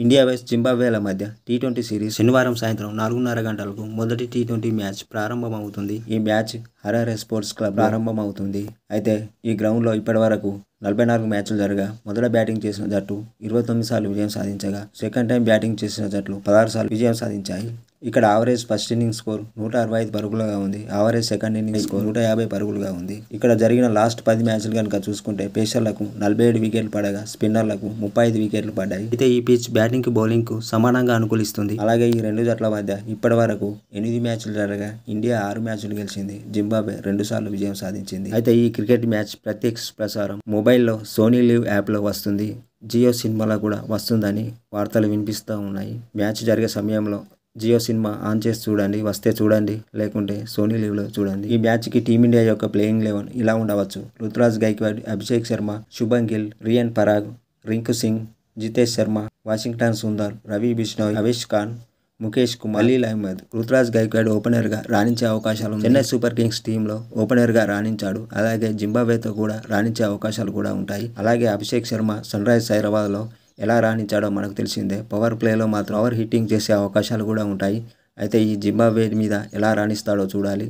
India west జింబాబ్వేల మధ్య T20 series శనివారం సాయంత్రం 4:30 గంటలకు మొదటి టీ20 మ్యాచ్ ప్రారంభమవుతుంది. ఈ మ్యాచ్ హరారే స్పోర్ట్స్ క్లబ్ ప్రారంభమవుతుంది. అయితే ఈ గ్రౌండ్లో ఇప్పటివరకు 44 మ్యాచ్లు జరగా మొదట బ్యాటింగ్ చేసిన జట్టు 29 సార్లు విజయం సాధించగా సెకండ్ టైం బ్యాటింగ్ చేసిన జట్లు 16 సార్లు విజయం సాధించాయి. ఇక్కడ ఆవరేజ్ ఫస్ట్ ఇన్నింగ్స్ స్కోర్ 165 పరుగులుగా ఉంది. ఆవరేజ్ సెకండ్ ఇన్నింగ్స్ స్కోర్ 150 పరుగులుగా ఉంది. ఇక్కడ జరిగిన లాస్ట్ 10 మ్యాచ్లు కనుక చూసుకుంటే పేసర్లకు 47 వికెట్లు పడగా స్పిన్నర్లకు 35 వికెట్లు పడ్డాయి. అయితే ఈ పిచ్ బ్యాటింగ్ కు బౌలింగ్ కు సమానంగా అనుకూలిస్తుంది. అలాగే ఈ రెండు జట్ల మధ్య ఇప్పటి వరకు 8 మ్యాచ్లు జరగా ఇండియా 6 మ్యాచ్లు గెలిచింది. జింబాబ్వే 2 సార్లు విజయం సాధించింది. అయితే ఈ క్రికెట్ మ్యాచ్ ప్రత్యక్ష ప్రసారం మొబైల్లో సోనీ లివ్ యాప్లో వస్తుంది. జియో సినిమాలో కూడా వస్తుందని వార్తలు వినిపిస్తూ ఉన్నాయి. మ్యాచ్ జరిగే సమయంలో జియో సినిమా ఆన్ చేసి చూడండి, వస్తే చూడండి, లేకుంటే సోనీ లివ్లో చూడండి. ఈ మ్యాచ్కి టీమిండియా యొక్క ప్లేయింగ్ 11 ఇలా ఉండవచ్చు. రుతురాజ్ గైక్వాడ్, అభిషేక్ శర్మ, శుభన్ గిల్, రియాన్ పరాగ్, రింకు సింగ్, జితేష్ శర్మ, వాషింగ్టన్ సుందర్, రవి బిష్ణోయ్, అవేష్ ఖాన్, ముఖేష్ కుమార్, ఖలీల్ అహ్మద్. రుతురాజ్ గైక్వాడ్ ఓపెనర్గా రాణించే అవకాశాలు ఉన్నాయి. చెన్నై సూపర్ కింగ్స్ టీంలో ఓపెనర్గా రాణించాడు. అలాగే జింబాబ్వేతో కూడా రాణించే అవకాశాలు కూడా ఉంటాయి. అలాగే అభిషేక్ శర్మ సన్ రైజర్స్ హైదరాబాద్లో ఎలా రాణించాడో మనకు తెలిసిందే. పవర్ ప్లేలో మాత్రం పవర్ హిట్టింగ్ చేసే అవకాశాలు కూడా ఉంటాయి. అయితే ఈ జింబాబ్వే మీద ఎలా రాణిస్తాడో చూడాలి.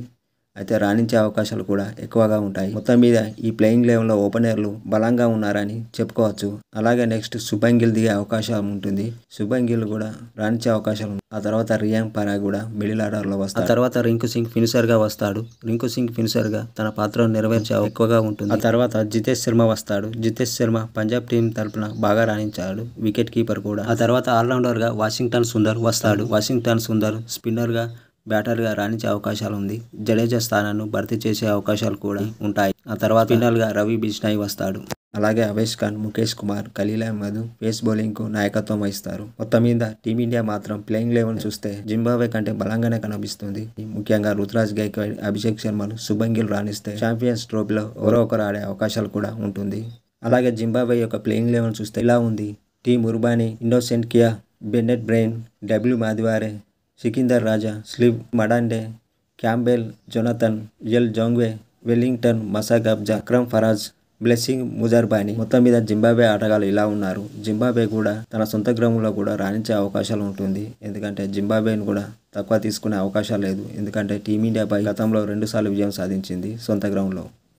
అయితే రాణించే అవకాశాలు కూడా ఎక్కువగా ఉంటాయి. మొత్తం మీద ఈ ప్లేయింగ్ 11లో ఓపెనర్లు బలంగా ఉన్నారని చెప్పుకోవచ్చు. అలాగే నెక్స్ట్ శుభన్ గిల్ దిగే అవకాశం ఉంటుంది. శుభన్ గిల్ కూడా రాణించే అవకాశాలు ఉన్నాయి. ఆ తర్వాత రియాన్ పరాగ్ కూడా మిడిల్ ఆర్డర్లో వస్తాడు. ఆ తర్వాత రింకు సింగ్ ఫినిషర్గా వస్తాడు. రింకు సింగ్ ఫినిషర్గా తన పాత్రను నెరవేర్చే ఎక్కువగా ఉంటుంది. ఆ తర్వాత జితేష్ శర్మ వస్తాడు. జితేష్ శర్మ పంజాబ్ టీం తరపున బాగా రాణించాడు. వికెట్ కీపర్ కూడా. ఆ తర్వాత ఆల్రౌండర్గా వాషింగ్టన్ సుందర్ వస్తాడు. వాషింగ్టన్ సుందర్ స్పిన్నర్గా బ్యాటర్గా రాణించే అవకాశాలు ఉంది. జడేజా స్థానాన్ని భర్తీ చేసే అవకాశాలు కూడా ఉంటాయి. ఆ తర్వాత స్పిన్నర్గా రవి బిష్ణోయ్ వస్తాడు. అలాగే అవేష్ ఖాన్, ముఖేష్ కుమార్, ఖలీల్ అహ్మద్ పేస్ బౌలింగ్కు నాయకత్వం వహిస్తారు. మొత్తం మీద టీమిండియా మాత్రం ప్లేయింగ్ 11 చూస్తే జింబాబ్వే కంటే బలంగానే కనిపిస్తుంది. ముఖ్యంగా రుతురాజ్ గైక్వాడ్, అభిషేక్ శర్మలు, శుభన్ గిల్ రాణిస్తే ఛాంపియన్స్ ట్రోఫీలో ఎవరో ఒకరు ఆడే అవకాశాలు కూడా ఉంటుంది. అలాగే జింబాబ్వే యొక్క ప్లేయింగ్ 11 చూస్తే ఇలా ఉంది. టీమ్ ఉర్బానీ, Innocent Kaia, Bennett Brian, W Madhevere, Sikandar Raza, Clive Madande, Campbell, Jonathan, L Jongwe, Wellington, Masakadza, Akram Faraz, Blessing Muzarabani. మొత్తం మీద జింబాబ్వే ఆటగాళ్ళు ఇలా ఉన్నారు. జింబాబ్వే కూడా తన సొంత గ్రౌండ్లో కూడా రాణించే అవకాశాలు ఉంటుంది. ఎందుకంటే జింబాబ్వేని కూడా తక్కువ తీసుకునే అవకాశాలు లేదు. ఎందుకంటే టీమిండియాపై గతంలో 2 సార్లు విజయం సాధించింది సొంత గ్రౌండ్లో.